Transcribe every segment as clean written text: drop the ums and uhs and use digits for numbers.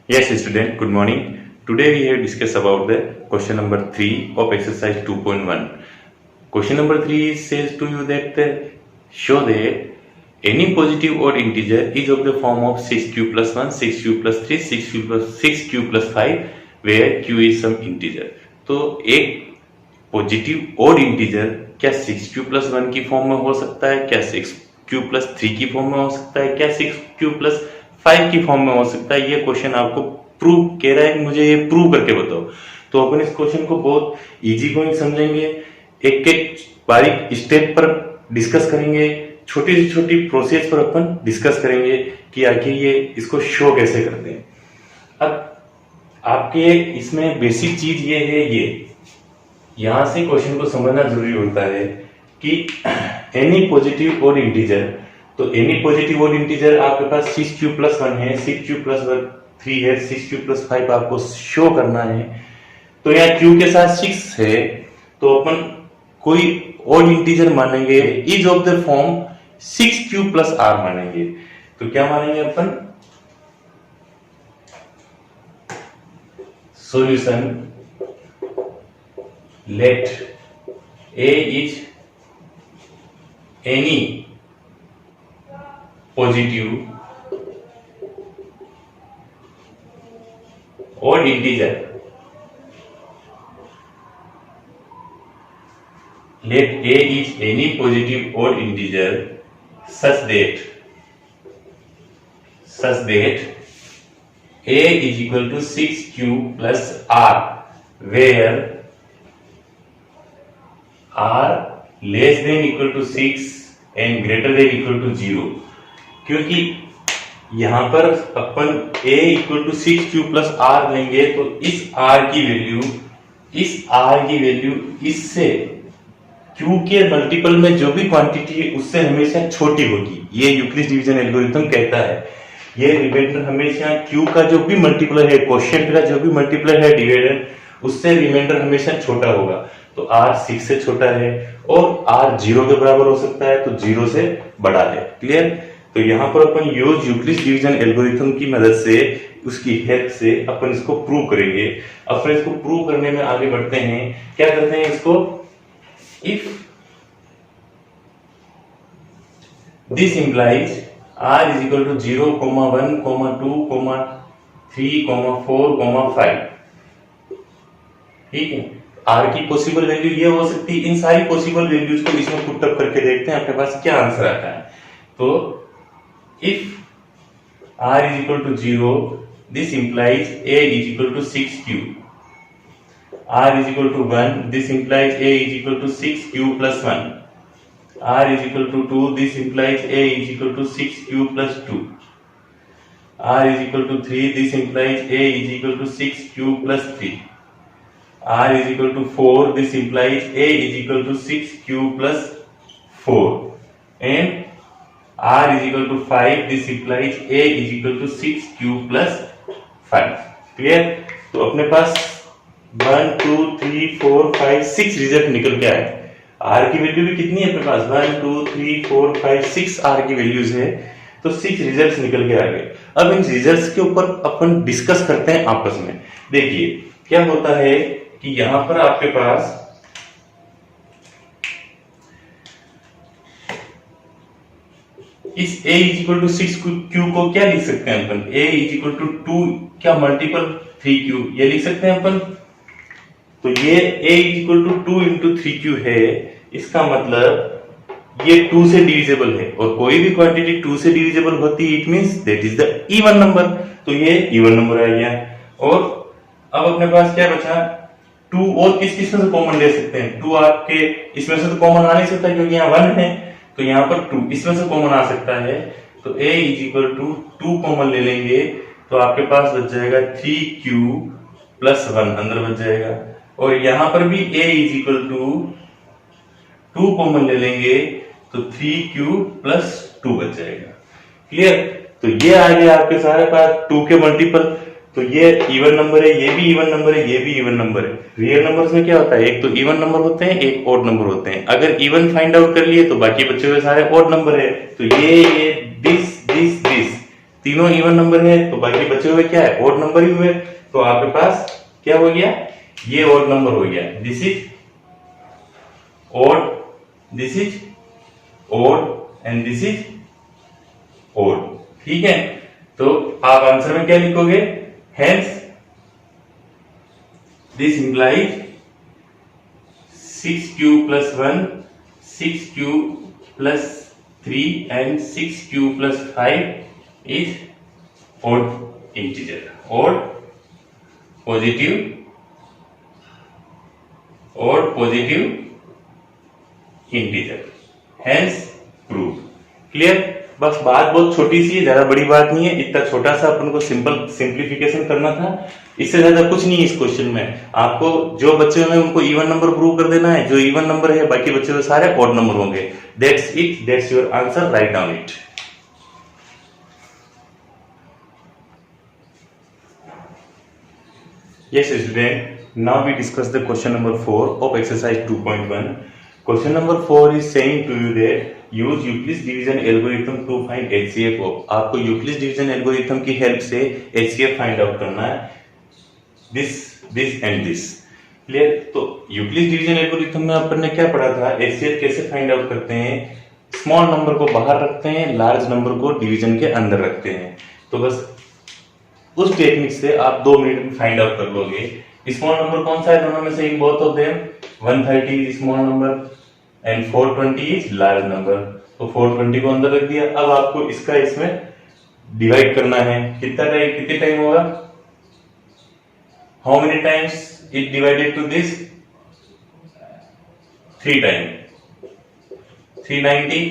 Yes, student, good morning. Today we have discussed about the question number 3 of exercise 2.1. Question number 3 says to you that show that any positive odd integer is of the form of 6q plus 1, 6q plus 3, 6q plus 5 where q is some integer. तो एक positive odd integer क्या 6q plus 1 की form में हो सकता है, क्या 6q plus 3 की फॉर्म में हो सकता है, क्या 6q प्लस 5 की फॉर्म में हो सकता है। ये क्वेश्चन आपको प्रूव कह रहा है कि मुझे ये प्रूव करके बताओ। तो अपन इस क्वेश्चन को बहुत इजी गोइंग समझेंगे, एक एक बारीक स्टेप पर डिस्कस करेंगे, छोटी से छोटी प्रोसेस पर अपन डिस्कस करेंगे कि आखिर ये इसको शो कैसे करते हैं। अब आपके इसमें बेसिक चीज ये है, ये यहां से क्वेश्चन को समझना जरूरी होता है कि एनी पॉजिटिव ओड इंटीजर, तो एनी पॉजिटिव ओड इंटीजर आपके पास 6q प्लस 1 है, 6q प्लस 3 है, 6q प्लस 5 आपको शो करना है। तो यहाँ q के साथ 6 है तो अपन कोई ओड इंटीजर मानेंगे is of the form 6q plus r मानेंगे। तो क्या मानेंगे अपन, solution let a is any positive odd integer, let a is any positive odd integer such that a is equal to 6q plus r where r less than equal to 6 and greater than equal to 0। क्योंकि यहां पर अपन a equal to 6q plus r लेंगे तो इस r की value इससे q के मल्टीपल में जो भी क्वांटिटी है उससे हमेशा छोटी होगी। ये यूक्लिड डिवीजन एल्गोरिथम कहता है। ये रिमाइंडर हमेशा q का जो भी मल्टीप्लर है, क्वोशिएंट का जो भी मल्टीप्लर है डिवाइडर, उससे रिमाइंडर हमेशा छोटा होगा। तो r 6 से छोटा है और r 0 के बराबर हो सकता है तो 0 से बड़ा है। क्लियर? तो यहां पर अपन यूज यूक्लिड डिवीजन एल्गोरिथम की मदद से, उसकी हेल्प से अपन इसको प्रूव करेंगे। अपन इसको प्रूव करने में आगे बढ़ते हैं। क्या करते हैं इसको, if this implies r is equal to 0, 1, 2, 3, 4, 5। ठीक है, r की पॉसिबल वैल्यू ये हो सकती है। इन सारी पॉसिबल वैल्यूज को इसमें पुट अप करके देखते हैं अपने पास क्या आंसर आता है। तो if r is equal to 0, this implies a is equal to 6q, r is equal to 1, this implies a is equal to 6q plus 1, r is equal to 2, this implies a is equal to 6q plus 2, r is equal to 3, this implies a is equal to 6q plus 3, r is equal to 4, this implies a is equal to 6q plus 4, and r is equal to 5, this implies a is equal to 6q plus 5। Clear? तो अपने पास 1, 2, 3, 4, 5, 6 result निकल के आए। r की value भी कितनी है अपने पास, 1, 2, 3, 4, 5, 6 r की वैल्यूज है, तो 6 रिजल्ट्स निकल के आ गए। अब इन रिजल्ट्स के ऊपर अपन डिस्कस करते हैं आपस में। देखिए क्या होता है कि यहां पर आपके पास इस a is equal to 6q को क्या लिख सकते हैं अपन, a इज इक्वल टू 2 क्या मल्टीपल 3q, ये लिख सकते हैं अपन। तो ये a is equal to 2 into 3q है, इसका मतलब ये 2 से डिविजिबल है, और कोई भी क्वांटिटी 2 से डिविजिबल होती है it means that is the even number. तो ये इवन नंबर आ गया। और अब अपने पास क्या बचा, 2 और किस में से कॉमन ले सकते हैं, 2 आपके इसमें से तो कॉमन आ नहीं सकता क्योंकि यहाँ 1 है, तो यहाँ पर 2 इसमें से कॉमन आ सकता है। तो a is equal to 2 common ले लेंगे तो आपके पास बच जाएगा 3q प्लस 1 अंदर बच जाएगा, और यहाँ पर भी a is equal to 2 common ले लेंगे तो 3q प्लस 2 बच जाएगा। क्लियर? तो ये आ गया आपके सारे पास 2 के मल्टीपल। तो ये इवन नंबर है, ये भी इवन नंबर है, ये भी इवन नंबर है। रियल नंबर्स में क्या होता है, एक तो इवन नंबर होते हैं, एक ऑड नंबर होते हैं। अगर इवन फाइंड आउट कर लिए तो बाकी बचे हुए सारे ऑड नंबर है। तो ये दिस तीनों इवन नंबर है तो बाकी बचे हुए क्या है, ऑड नंबर ही हुए। तो आपके पास क्या हो गया, ये ऑड नंबर हो गया, this is odd, this is odd and this is odd. ठीक है, तो आप आंसर में क्या लिखोगे, hence this implies 6q plus 1, 6q plus 3 and 6q plus 5 is odd integer, odd positive integer, hence proof। Clear, बस बात बहुत छोटी सी है, ज्यादा बड़ी बात नहीं है, इतना छोटा सा अपन को सिंप्लीफिकेशन करना था, इससे ज्यादा कुछ नहीं है इस क्वेश्चन में। आपको जो बच्चे हुए उनको इवन नंबर प्रूव कर देना है, जो इवन नंबर है बाकी बच्चे हुए सारे ऑड नंबर होंगे। That's it, that's your answer, right down it. Yes student, now we discuss the question number 4 of exercise 2.1. Question number 4 is saying to you that use Euclid's division algorithm to find HCF of। आपको Euclid division algorithm की help से HCF find out करना है, this and this. Clear, तो Euclid division algorithm में अपन ने क्या पढ़ा था, HCF कैसे फाइंड आउट करते हैं, स्मॉल नंबर को बाहर रखते हैं, लार्ज नंबर को डिवीजन के अंदर रखते हैं। तो बस उस टेक्निक से आप 2 मिनट में फाइंड आउट कर लोगे स्मॉल नंबर कौन सा है दोनों में से, in both of them 130 is small number and 420 is large number. तो 420 को अंदर रख दिया। अब आपको इसका इसमें डिवाइड करना है, कितने टाइम होगा, how many times it divided to this, 3 time, 390,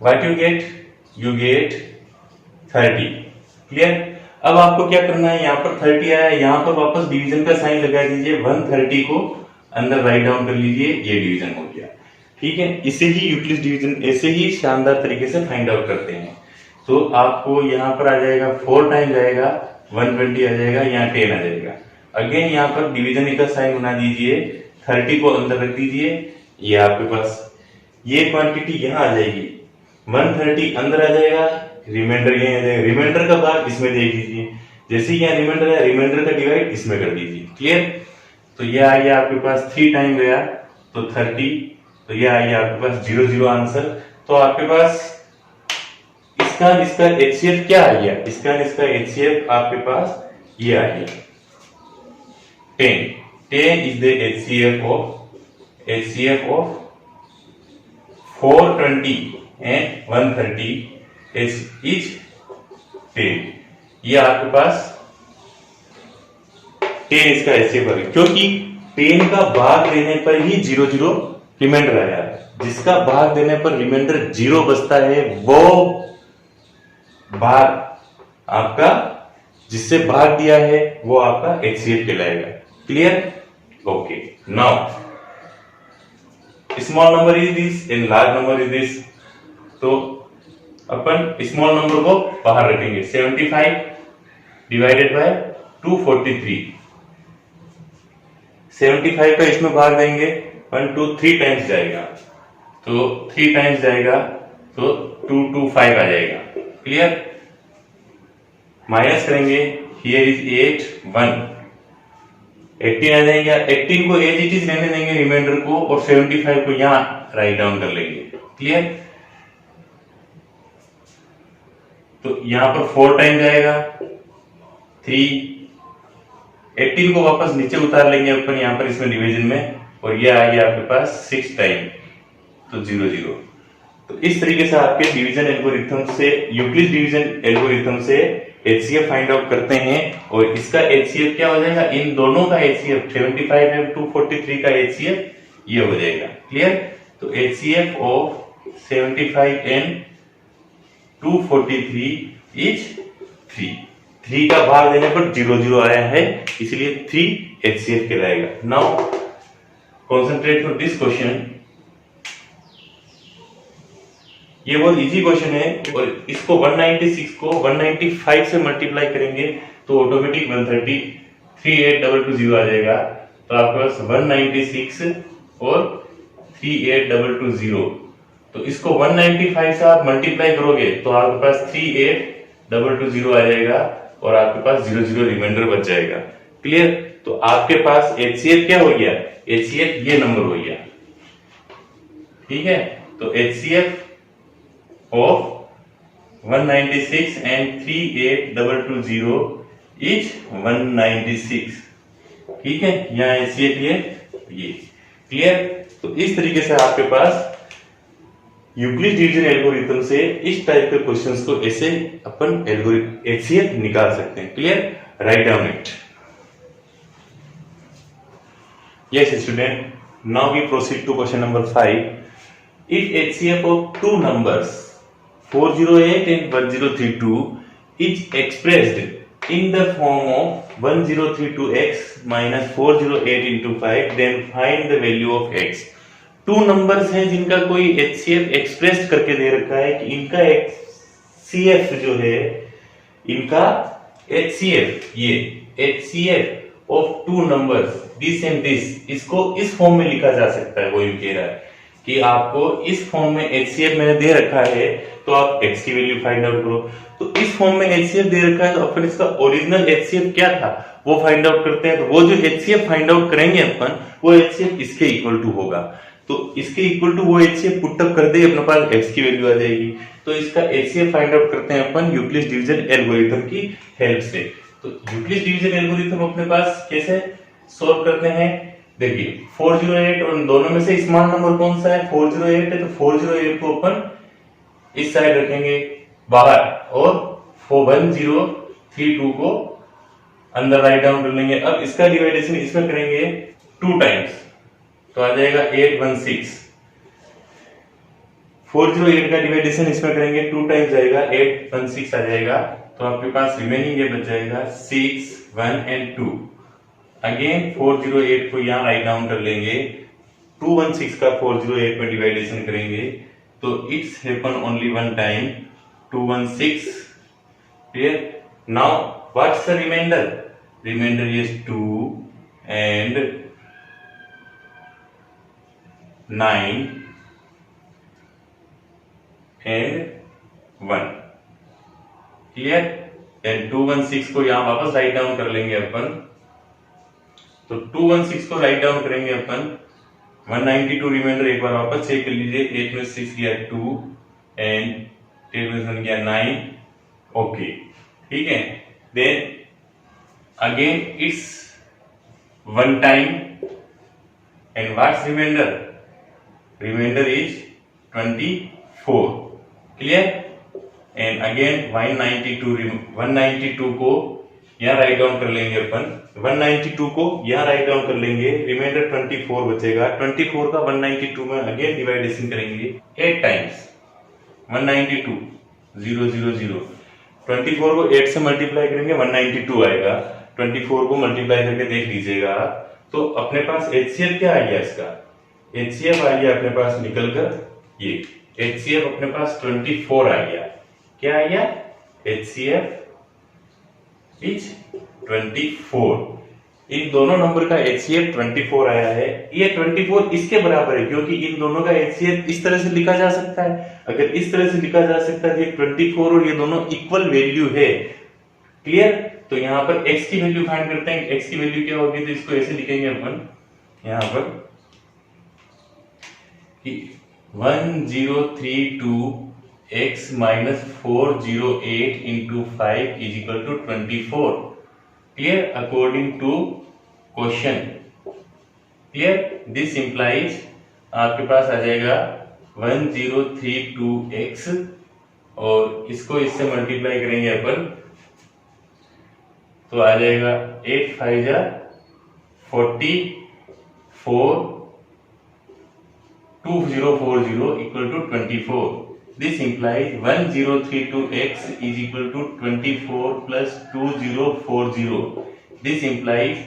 what you get 30। Clear, अब आपको क्या करना है, यहाँ पर 30 आया है, यहाँ पर वापस डिवीजन का साइन लगा दीजिए, 130 को अंदर राइट डाउन कर लीजिए, ये डिवीजन हो गया। ठीक है, इसे ही यूक्लिड डिवीजन ऐसे ही शानदार तरीके से फाइंड आउट करते हैं। तो आपको यहाँ पर आ जाएगा 4 टाइम जाएगा, 120 आ जाएगा, यहाँ 10 आ जाएगा। अगेन यहाँ पर डिवीजन का साइन बना दीजिए, 30 को अंदर रख दीजिए, ये आपके पास ये क्वांटिटी यहाँ आ जाएगी, 130 अंदर आ जाएगा, रिमाइंडर ये आ जाएगा, रिमाइंडर का भाग इसमें दे दीजिए, जैसे यहाँ रिमाइंडर है रिमाइंडर का डिवाइड इसमें कर दीजिए। क्लियर, तो ये आ गया आपके पास 3 टाइम गया तो 30, तो ये आ गया आपके पास 0 आंसर। तो आपके पास इसका HCF क्या आ गया, इसका HCF आपके पास ये आ गया 10 is the HCF of 420 and 130 is 10। ये आपके पास 10 इसका HCF है, क्योंकि 10 का भाग देने पर ही 0 रिमाइंडर आया, जिसका भाग देने पर रिमाइंडर 0 बचता है वो भाग आपका, जिससे भाग दिया है वो आपका HCF कहलाएगा। Clear, okay. Now small number is this and large number is this, तो अपन स्मॉल नंबर को बाहर रखेंगे, 75 डिवाइडेड बाय 243, 75 का इसमें भाग देंगे, 1 2 3 टाइम्स जाएगा, तो 3 टाइम्स जाएगा तो 225 आ जाएगा। क्लियर, माइनस करेंगे, हियर इज 8 1 18 आ जाएगा, 18 को एज इट इज रहने देंगे रिमाइंडर को, और 75 को यहां राइट डाउन कर लेंगे। क्लियर, तो यहां पर 4 टाइम जाएगा, 3 18 को वापस नीचे उतार लेंगे अपन यहां पर इसमें डिवीजन में, और ये आ गया आपके पास 6 टाइम, तो 0 तो इस तरीके से आपके डिवीजन एल्गोरिथम से, यूक्लिड डिवीजन एल्गोरिथम से HCF फाइंड आउट करते हैं। और इसका HCF क्या हो जाएगा, इन दोनों का HCF 75 एंड 243 का HCF ये हो जाएगा। क्लियर, तो HCF ऑफ 75 एंड 243 इज 3 का भाग देने पर 0 आया है, इसलिए 3 HCF कहलाएगा। Now concentrate for this question, ये बहुत इजी क्वेश्चन है, और इसको 196 को 195 से मल्टीप्लाई करेंगे तो ऑटोमेटिक 130 38220 आ जाएगा। तो आपके पास 196 और 38220, तो इसको 195 से आप मल्टीप्लाई करोगे तो आपके पास 38220 डबल टू जीरो आ जाएगा और आपके पास 0 0 रिमाइंडर बच जाएगा। क्लियर? तो आपके पास HCF क्या हो गया? HCF ये नंबर हो गया। ठीक है, तो HCF ऑफ 196 and 38220 इज 196। ठीक है, यहाँ HCF ये क्लियर? तो इस तरीके से आपके पास यूक्लिड डिवीजन एल्गोरिथम से इस टाइप के क्वेश्चंस को ऐसे अपन HCF निकाल सकते हैं। Clear? Right down it. Yes student, now we proceed to question number 5। If HCF of two numbers 408 and 1032 is expressed in the form of 1032x minus 408 into 5, then find the value of x। Two numbers हैं जिनका कोई HCF express करके दे रखा है कि इनका HCF जो है, इनका HCF ये HCF of two numbers this and this, इसको इस फॉर्म में लिखा जा सकता है। वो यूं कह रहा है कि आपको इस फॉर्म में HCF मैंने दे रखा है तो आप x की वैल्यू फाइंड आउट करो। तो इस फॉर्म में HCF दे रखा है तो अपन इसका ओरिजिनल HCF क्या था वो फाइंड आउट करते हैं। तो वो जो HCF फाइंड आउट करेंगे अपन, वो HCF इसके इक्वल टू होगा। तो इसके इक्वल टू वो HCF पुट अप कर दे, अपने पास x की वैल्यू आ जाएगी। तो इसका HCF फाइंड आउट करते हैं अपन यूक्लिड डिवीजन एल्गोरिथम की हेल्प से। तो यूक्लिड डिवीजन एल्गोरिथम अपने पास कैसे सॉल्व करते हैं? देखिए 408 और दोनों में से स्मॉल नंबर कौन सा है? 408 है, तो 408 को अपन इस साइड रखेंगे बाहर और 1032 को अंदर राइट डाउन कर लेंगे। अब इसका डिवाइडेशन इसमें करेंगे 2 टाइम्स, तो आ जाएगा 816। 408 का डिवाइडेशन इसमें करेंगे 2 टाइम्स आएगा, 816 आ जाएगा। तो आपके पास रिमेनिंग ये बच जाएगा 6 1 and 2। अगेन 408 को यहाँ राइट डाउन कर लेंगे, 216 का 408 में डिवाइडेशन करेंगे तो it's happen only one time, 216। Clear? Now what's the reminder? Reminder is 2 and 9 and 1। Clear? Then 216 को यहां वापस राइट डाउन कर लेंगे अपन। तो 216 को राइट डाउन करेंगे अपन, 192 रिमाइंडर एक बार वापस चेक कर लीजिए, 8 में 6 गया 2 एंड 10 में 1 गया 9। ओके, ठीक है। Then again it's one time and what's reminder? Reminder is 24। Clear? And again 192 को यहाँ राइट डाउन कर लेंगे अपन, 192 को यहाँ राइट डाउन कर लेंगे, रिमाइंडर 24 बचेगा। 24 का 192 में अगेन डिवाइडेशन करेंगे 8 टाइम्स, 192 0 0 0। 24 को 8 से मल्टीप्लाई करेंगे 192 आएगा। 24 को मल्टीप्लाई करके देख लीजिएगा तो अपने पास HCF क्या आ गया? इसका HCF आ गया अपने पास निकल कर, ये HCF अपने पास 24 आ गया। क्या आ गया? HCF is 24। इन दोनों नंबर का HCF 24 आया है। ये 24 इसके बराबर है क्योंकि इन दोनों का HCF इस तरह से लिखा जा सकता है। अगर इस तरह से लिखा जा सकता है, ये 24 और ये दोनों इक्वल वैल्यू है। क्लियर? तो यहाँ पर x की वैल्यू फाइंड करते हैं। x की वैल्यू क्या होगी? तो इसको ऐसे लिखेंगे अपन यहाँ पर कि 1032x minus 408 into 5 is equal to 24। Clear? According to question। Clear? This implies आपके पास आ जाएगा 1032x और इसको इससे मल्टीप्लाई करेंगे अपन तो आ जाएगा 8 5 जा 44 2040 equal to 24। This implies 1032x is equal to 24 plus 2040। This implies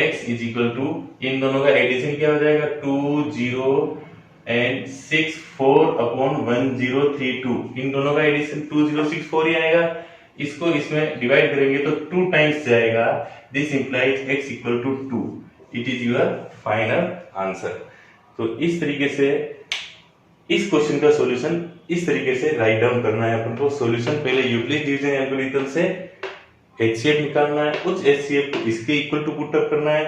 x is equal to, इन दोनों का एडिशन क्या हो जाएगा? 2064 अपॉन 1032। इन दोनों का एडिशन 2064 ही आएगा। इसको इसमें डिवाइड करेंगे तो 2 टाइम्स जाएगा। This implies x equal to 2। It is your final answer. तो इस तरीके से इस क्वेश्चन का सॉल्यूशन इस तरीके से राइट डाउन करना है अपन को सॉल्यूशन। पहले यूक्लिड डिवीजन एल्गोरिथम से HCF निकालना है, उस HCF को इसके इक्वल टू पुट अप करना है,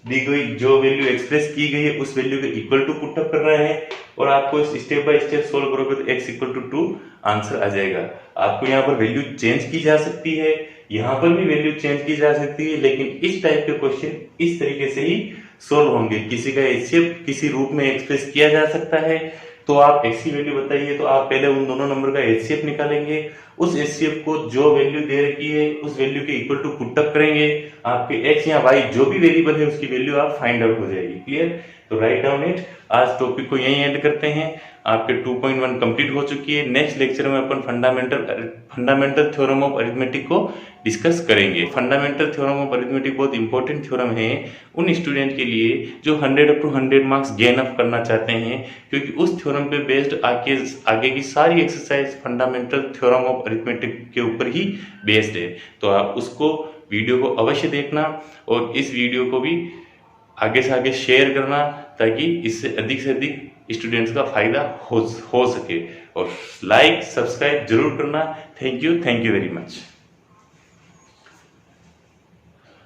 दी गई जो वैल्यू एक्सप्रेस की गई है उस वैल्यू के इक्वल टू पुट अप करना है, और आपको इस स्टेप बाय स्टेप सोल्व करोगे तो x इक्वल टू 2 आंसर आ जाएगा। आपको यहाँ पर वैल्यू चेंज की जा सकती है, यहाँ पर भी वैल्यू चेंज की जा सकती है, लेकिन इस टाइप के क्वेश्चन इस तरीके से ही सोल्व होंगे। किसी का HCF किसी रूप में एक्सप्रेस किया जा सकता है, तो आप x की वैल्यू बताइए, तो आप पहले उन दोनों नंबर का HCF निकालेंगे, उस HCF को जो वैल्यू दे रखी है उस वैल्यू के इक्वल टू पुट अप करेंगे, आपके x या y जो भी वेरिएबल है उसकी वैल्यू आप फाइंड आउट हो जाएगी। क्लियर? तो राइट डाउन इट। आज टॉपिक को यहीं एंड करते हैं। आपके 2.1 कंप्लीट हो चुकी है। नेक्स्ट लेक्चर में अपन फंडामेंटल थ्योरम ऑफ अरिथमेटिक को डिस्कस करेंगे। फंडामेंटल थ्योरम ऑफ अरिथमेटिक बहुत इंपॉर्टेंट थ्योरम है उन स्टूडेंट के लिए जो 100 up to 100 marks gain up करना चाहते हैं, क्योंकि उस थ्योरम पे बेस्ड आगे की सारी exercise fundamental theorem of arithmetic के ऊपर ही बेस्ड है। तो आप उसको वीडियो को अवश्य देखना, और इस वीडियो को भी आगे से आगे शेयर करना, ताकि इससे अधिक स्टूडेंट्स का फायदा हो सके, और लाइक सब्सक्राइब जरूर करना। Thank you very much.